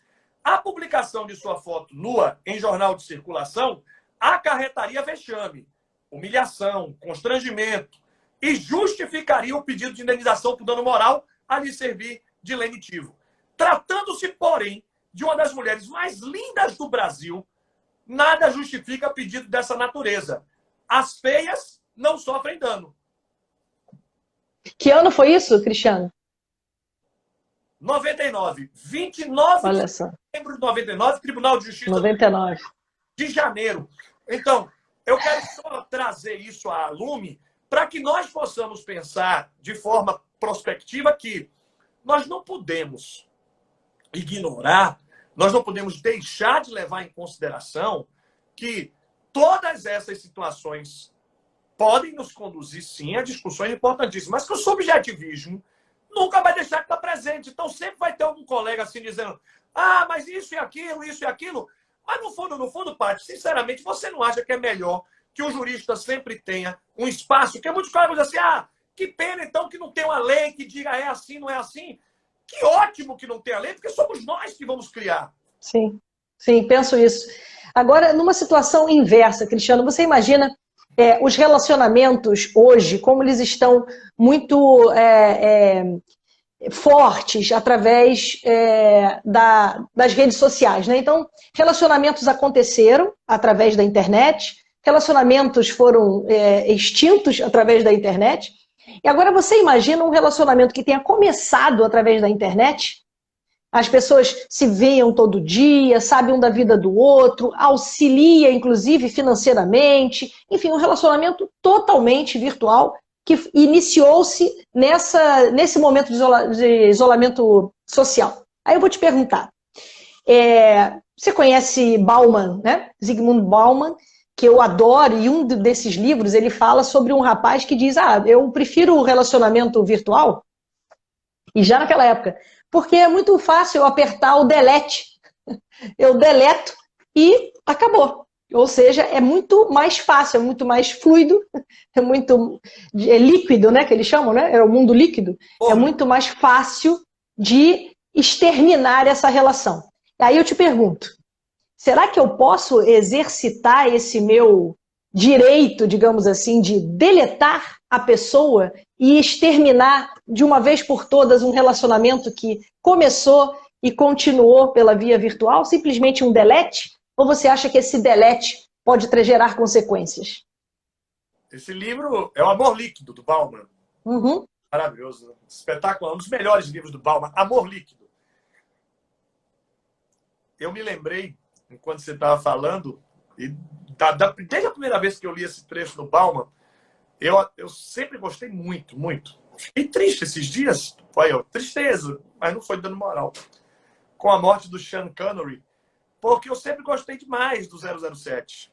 A publicação de sua foto nua em jornal de circulação acarretaria vexame, humilhação, constrangimento e justificaria o pedido de indenização por dano moral a lhe servir de lenitivo. Tratando-se, porém, de uma das mulheres mais lindas do Brasil, nada justifica pedido dessa natureza. As feias não sofrem dano. Que ano foi isso, Cristiano? 99. 29 Olha de só. setembro de 99, Tribunal de Justiça 99. de Janeiro. Então, eu quero só trazer isso à lume para que nós possamos pensar de forma prospectiva que nós não podemos ignorar, nós não podemos deixar de levar em consideração que todas essas situações podem nos conduzir, sim, a discussões importantíssimas, mas que o subjetivismo nunca vai deixar de estar presente. Então, sempre vai ter algum colega assim dizendo mas isso e aquilo. Mas, no fundo, Paty, sinceramente, você não acha que é melhor que o jurista sempre tenha um espaço, que muitos colegas dizem assim, que pena, então, que não tem uma lei que diga é assim, não é assim. Que ótimo que não tem a lei, porque somos nós que vamos criar. Sim, sim, penso isso. Agora, numa situação inversa, Cristiano, você imagina os relacionamentos hoje, como eles estão muito fortes através das redes sociais, né? Então, relacionamentos aconteceram através da internet, relacionamentos foram extintos através da internet, e agora você imagina um relacionamento que tenha começado através da internet. As pessoas se veem todo dia, sabem um da vida do outro, auxilia, inclusive, financeiramente. Enfim, um relacionamento totalmente virtual que iniciou-se nesse momento de isolamento social. Aí eu vou te perguntar. Você conhece Bauman, né? Zygmunt Bauman, que eu adoro, e um desses livros ele fala sobre um rapaz que diz, eu prefiro o relacionamento virtual, e já naquela época, porque é muito fácil eu apertar o delete. Eu deleto e acabou. Ou seja, é muito mais fácil, é muito mais fluido, é líquido, né, que eles chamam, né? É o mundo líquido. É muito mais fácil de exterminar essa relação. Aí eu te pergunto, será que eu posso exercitar esse meu direito, digamos assim, de deletar a pessoa e exterminar de uma vez por todas um relacionamento que começou e continuou pela via virtual, simplesmente um delete? Ou você acha que esse delete pode gerar consequências? Esse livro é o Amor Líquido, do Bauman. Uhum. Maravilhoso. Espetacular. Um dos melhores livros do Bauman. Amor Líquido. Eu me lembrei, enquanto você estava falando, e desde a primeira vez que eu li esse trecho do Bauman, eu sempre gostei muito, muito. Fiquei triste esses dias. Foi tristeza, mas não foi dando moral. Com a morte do Sean Connery, porque eu sempre gostei demais do 007.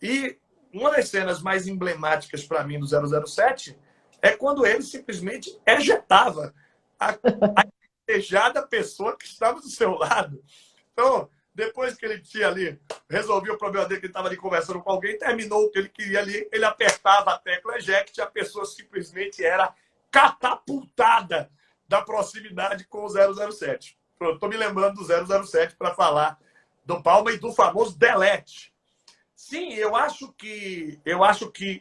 E uma das cenas mais emblemáticas para mim do 007 é quando ele simplesmente ejetava a desejada pessoa que estava do seu lado. Então, depois que ele tinha ali, resolveu o problema dele, que ele estava ali conversando com alguém, terminou o que ele queria ali, ele apertava a tecla eject e a pessoa simplesmente era catapultada da proximidade com o 007. Estou me lembrando do 007 para falar do Bauman e do famoso delete. Sim, eu acho que,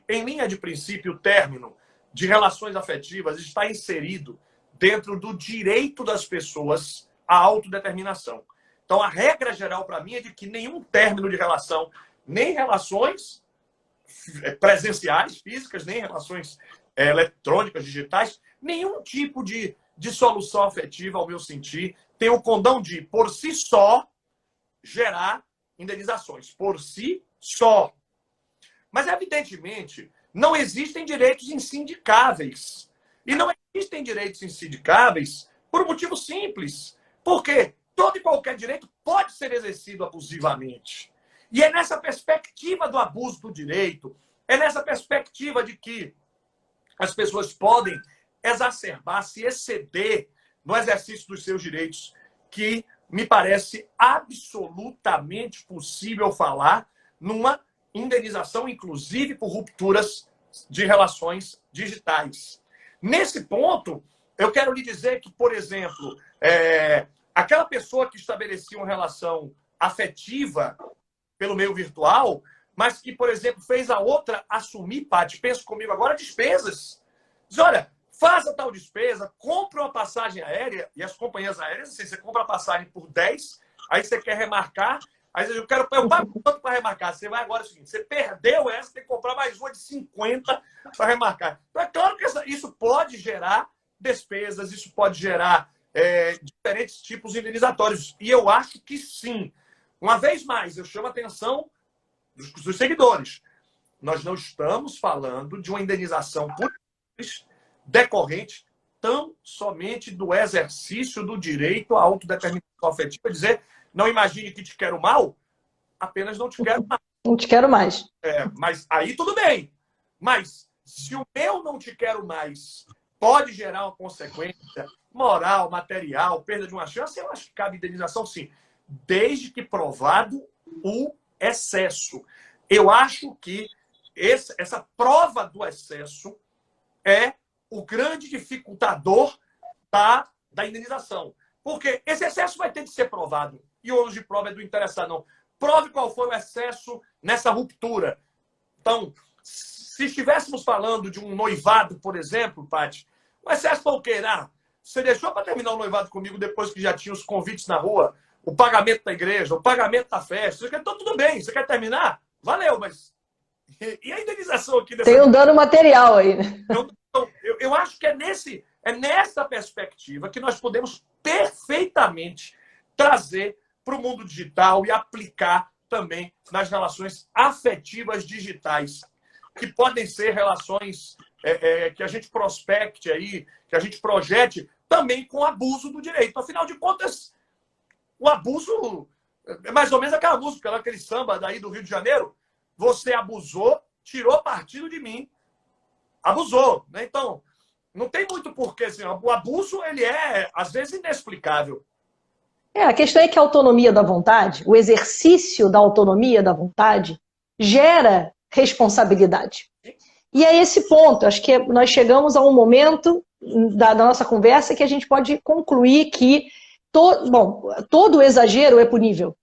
em linha de princípio, o término de relações afetivas está inserido dentro do direito das pessoas à autodeterminação. Então, a regra geral para mim é de que nenhum término de relação, nem relações presenciais, físicas, nem relações eletrônicas, digitais, nenhum tipo de dissolução afetiva, ao meu sentir, tem o condão de, por si só, gerar indenizações. Por si só. Mas, evidentemente, não existem direitos insindicáveis. E não existem direitos insindicáveis por um motivo simples. Porque todo e qualquer direito pode ser exercido abusivamente. E é nessa perspectiva do abuso do direito, é nessa perspectiva de que as pessoas podem exacerbar, se exceder no exercício dos seus direitos, que me parece absolutamente possível falar numa indenização, inclusive por rupturas de relações digitais. Nesse ponto, eu quero lhe dizer que, por exemplo, aquela pessoa que estabelecia uma relação afetiva pelo meio virtual, mas que, por exemplo, fez a outra assumir, Paty, pensa comigo agora, despesas. Diz, olha, faça tal despesa, compra uma passagem aérea, e as companhias aéreas, assim, você compra a passagem por 10, aí você quer remarcar, aí você diz, eu pago quanto para remarcar? Você vai agora, é o seguinte, você perdeu essa, tem que comprar mais uma de 50 para remarcar. Então, é claro que isso pode gerar despesas, isso pode gerar diferentes tipos indenizatórios. E eu acho que sim. Uma vez mais, eu chamo a atenção dos seguidores. Nós não estamos falando de uma indenização por decorrente tão somente do exercício do direito à autodeterminação afetiva, dizer, não imagine que te quero mal, apenas não te quero mal. Não te quero mais. Mas aí tudo bem. Mas se o meu não te quero mais pode gerar uma consequência moral, material, perda de uma chance, eu acho que cabe indenização sim, desde que provado o excesso. Eu acho que essa prova do excesso é o grande dificultador da indenização. Porque esse excesso vai ter de ser provado. E o ônus de prova é do interessado, não. Prove qual foi o excesso nessa ruptura. Então, se estivéssemos falando de um noivado, por exemplo, Paty, o excesso foi o quê? Você deixou para terminar o noivado comigo depois que já tinha os convites na rua, o pagamento da igreja, o pagamento da festa. Então, tudo bem. Você quer terminar? Valeu, mas... E a indenização aqui... Tem um dano material aí, né? Então, eu acho que é nessa perspectiva que nós podemos perfeitamente trazer para o mundo digital e aplicar também nas relações afetivas digitais, que podem ser relações que a gente prospecte aí, que a gente projete também com abuso do direito. Afinal de contas, o abuso é mais ou menos aquela música, aquele samba daí do Rio de Janeiro. Você abusou, tirou partido de mim. Abusou, né? Então, não tem muito porquê. Assim, o abuso, ele é, às vezes, inexplicável. A questão é que a autonomia da vontade, o exercício da autonomia da vontade, gera responsabilidade. E é esse ponto, acho que nós chegamos a um momento da nossa conversa que a gente pode concluir que todo exagero é punível.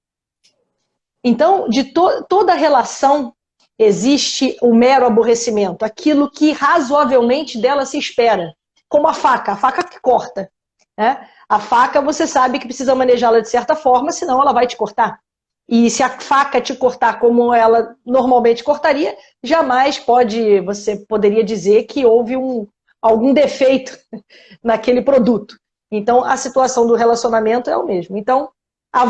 Então, de toda relação existe o mero aborrecimento, aquilo que razoavelmente dela se espera, como a faca que corta, né? A faca você sabe que precisa manejá-la de certa forma, senão ela vai te cortar. E se a faca te cortar como ela normalmente cortaria, jamais você poderia dizer que houve algum defeito naquele produto. Então, a situação do relacionamento é o mesmo. Então, a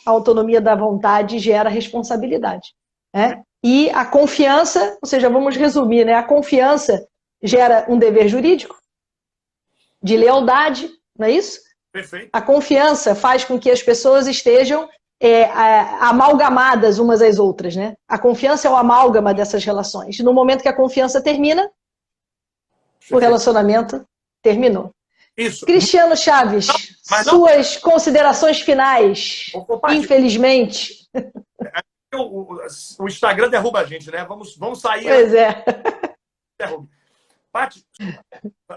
autonomia da vontade gera responsabilidade, né? E a confiança, ou seja, vamos resumir, né? A confiança gera um dever jurídico de lealdade, não é isso? Perfeito. A confiança faz com que as pessoas estejam amalgamadas umas às outras, né? A confiança é o amálgama dessas relações. No momento que a confiança termina, perfeito, o relacionamento terminou. Isso. Cristiano Chaves, suas considerações finais, infelizmente. O Instagram derruba a gente, né? Vamos sair. Pois é. Derruba. Paty,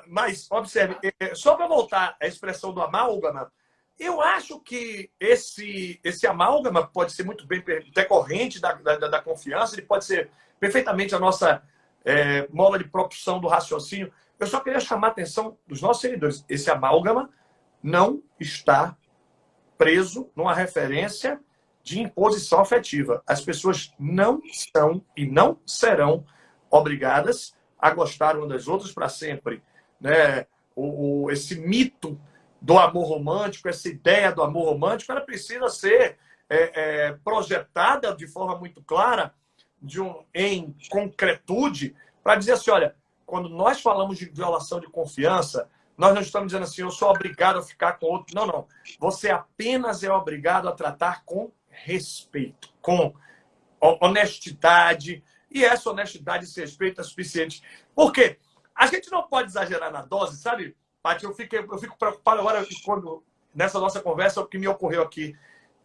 mas observe, só para voltar à expressão do amálgama, eu acho que esse amálgama pode ser muito bem decorrente da confiança, ele pode ser perfeitamente a nossa mola de propulsão do raciocínio. Eu só queria chamar a atenção dos nossos seguidores. Esse amálgama não está preso numa referência de imposição afetiva. As pessoas não são e não serão obrigadas a gostar umas das outras para sempre, né? Esse mito do amor romântico, essa ideia do amor romântico, ela precisa ser projetada de forma muito clara, em concretude, para dizer assim, olha, quando nós falamos de violação de confiança, nós não estamos dizendo assim, eu sou obrigado a ficar com outro. Não, não. Você apenas é obrigado a tratar com respeito, com honestidade, e essa honestidade e esse respeito é suficiente. Por quê? A gente não pode exagerar na dose, sabe, Paty? Eu fico preocupado agora quando, nessa nossa conversa, o que me ocorreu aqui.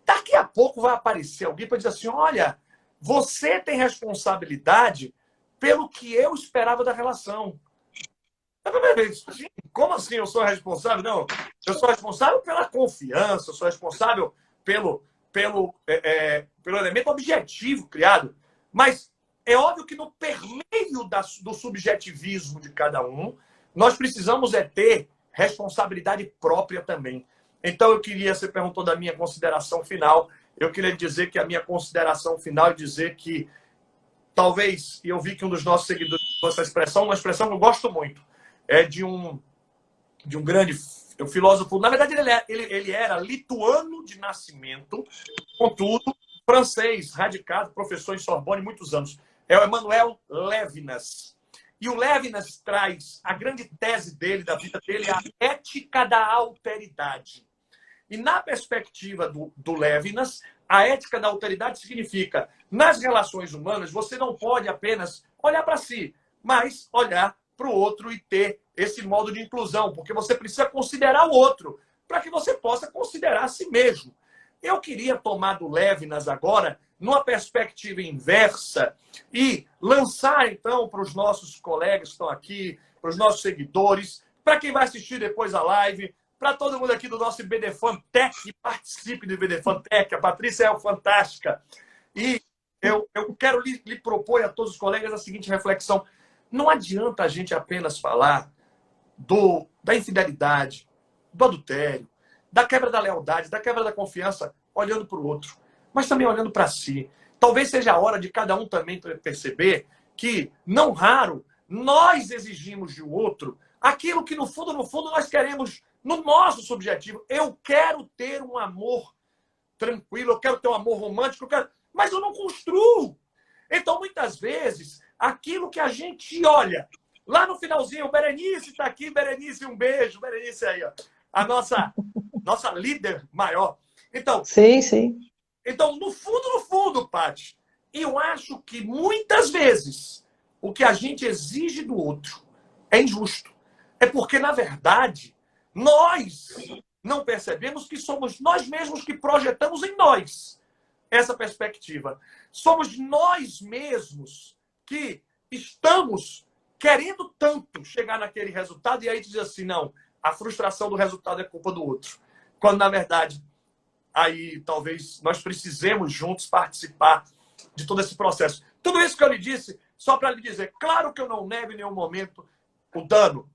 Daqui a pouco vai aparecer alguém para dizer assim, olha, você tem responsabilidade pelo que eu esperava da relação. Como assim eu sou responsável? Não, eu sou responsável pela confiança, eu sou responsável pelo elemento objetivo criado. Mas é óbvio que no permeio do subjetivismo de cada um, nós precisamos ter responsabilidade própria também. Então, você perguntou da minha consideração final, eu queria dizer que a minha consideração final é dizer que talvez, e eu vi que um dos nossos seguidores usou essa expressão, uma expressão que eu gosto muito, é de um grande filósofo. Na verdade, ele era lituano de nascimento, contudo, francês, radicado, professor em Sorbonne muitos anos. É o Emmanuel Levinas. E o Levinas traz a grande tese dele, da vida dele, a ética da alteridade. E na perspectiva do Levinas, a ética da alteridade significa, nas relações humanas, você não pode apenas olhar para si, mas olhar para o outro e ter esse modo de inclusão, porque você precisa considerar o outro, para que você possa considerar a si mesmo. Eu queria tomar do Levinas agora, numa perspectiva inversa, e lançar, então, para os nossos colegas que estão aqui, para os nossos seguidores, para quem vai assistir depois a live, para todo mundo aqui do nosso IBDFan Tech, que participe do IBDFan Tech, a Patrícia é fantástica. E eu quero lhe propor a todos os colegas a seguinte reflexão. Não adianta a gente apenas falar da infidelidade, do adultério, da quebra da lealdade, da quebra da confiança, olhando para o outro, mas também olhando para si. Talvez seja a hora de cada um também perceber que, não raro, nós exigimos do outro aquilo que, no fundo, nós queremos no nosso subjetivo. Eu quero ter um amor tranquilo, eu quero ter um amor romântico, mas eu não construo. Então, muitas vezes, aquilo que a gente olha, lá no finalzinho, o Berenice está aqui, Berenice, um beijo, Berenice aí, ó, a nossa líder maior. Então, sim. Então, no fundo, Paty, eu acho que muitas vezes o que a gente exige do outro é injusto. É porque, na verdade, nós não percebemos que somos nós mesmos que projetamos em nós essa perspectiva. Somos nós mesmos que estamos querendo tanto chegar naquele resultado e aí diz assim, não, a frustração do resultado é culpa do outro. Quando, na verdade, aí talvez nós precisemos juntos participar de todo esse processo. Tudo isso que eu lhe disse, só para lhe dizer, claro que eu não nego em nenhum momento o dano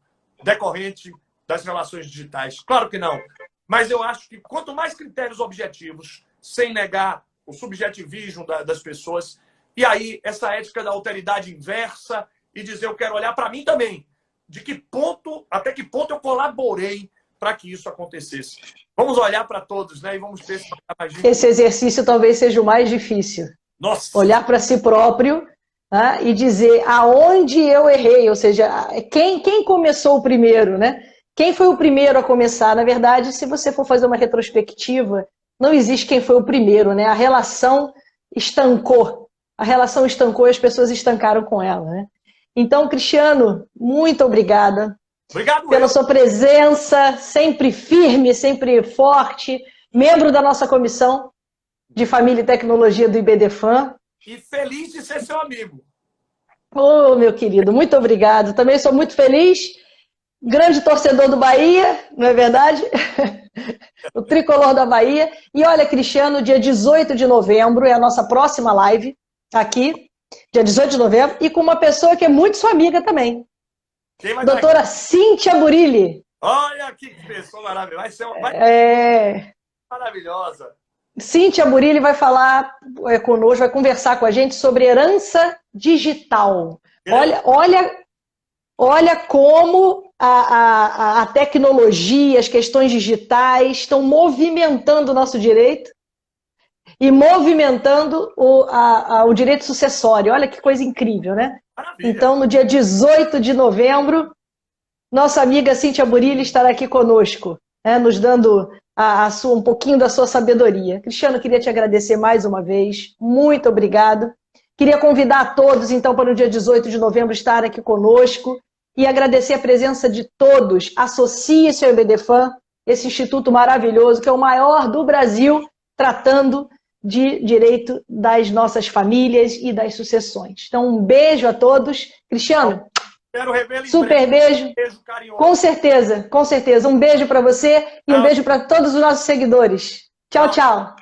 decorrente das relações digitais. Claro que não. Mas eu acho que quanto mais critérios objetivos, sem negar o subjetivismo das pessoas, e aí essa ética da alteridade inversa e dizer eu quero olhar para mim também. Até que ponto eu colaborei para que isso acontecesse. Vamos olhar para todos, né? E vamos ver se a gente... Esse exercício talvez seja o mais difícil. Nossa! Olhar para si próprio, né? E dizer aonde eu errei, ou seja, quem começou primeiro, né? Quem foi o primeiro a começar? Na verdade, se você for fazer uma retrospectiva, não existe quem foi o primeiro, né? A relação estancou. A relação estancou e as pessoas estancaram com ela, né? Então, Cristiano, muito obrigada. Obrigado pela sua presença, sempre firme, sempre forte, membro da nossa comissão de Família e Tecnologia do IBDFan. E feliz de ser seu amigo. Ô, meu querido, muito obrigado. Também sou muito feliz, grande torcedor do Bahia, não é verdade? O tricolor da Bahia. E olha, Cristiano, dia 18 de novembro é a nossa próxima live aqui, dia 18 de novembro, e com uma pessoa que é muito sua amiga também. Doutora Cíntia Burilli. Olha que pessoa maravilhosa. Vai ser maravilhosa. Cíntia Burilli vai falar conosco, vai conversar com a gente sobre herança digital. Olha como a tecnologia, as questões digitais estão movimentando o nosso direito e movimentando o direito sucessório. Olha que coisa incrível, né? Maravilha. Então, no dia 18 de novembro, nossa amiga Cíntia Burilli estará aqui conosco, né, nos dando um pouquinho da sua sabedoria. Cristiano, queria te agradecer mais uma vez. Muito obrigado. Queria convidar a todos, então, para o dia 18 de novembro estar aqui conosco e agradecer a presença de todos. Associe-se ao IBDFan, esse instituto maravilhoso, que é o maior do Brasil, tratando de direito das nossas famílias e das sucessões. Então, um beijo a todos. Cristiano, Quero revê-lo em Super breve. beijo. Beijo carinhoso. Com certeza, com certeza. Um beijo para você e um beijo para todos os nossos seguidores. Tchau, tchau.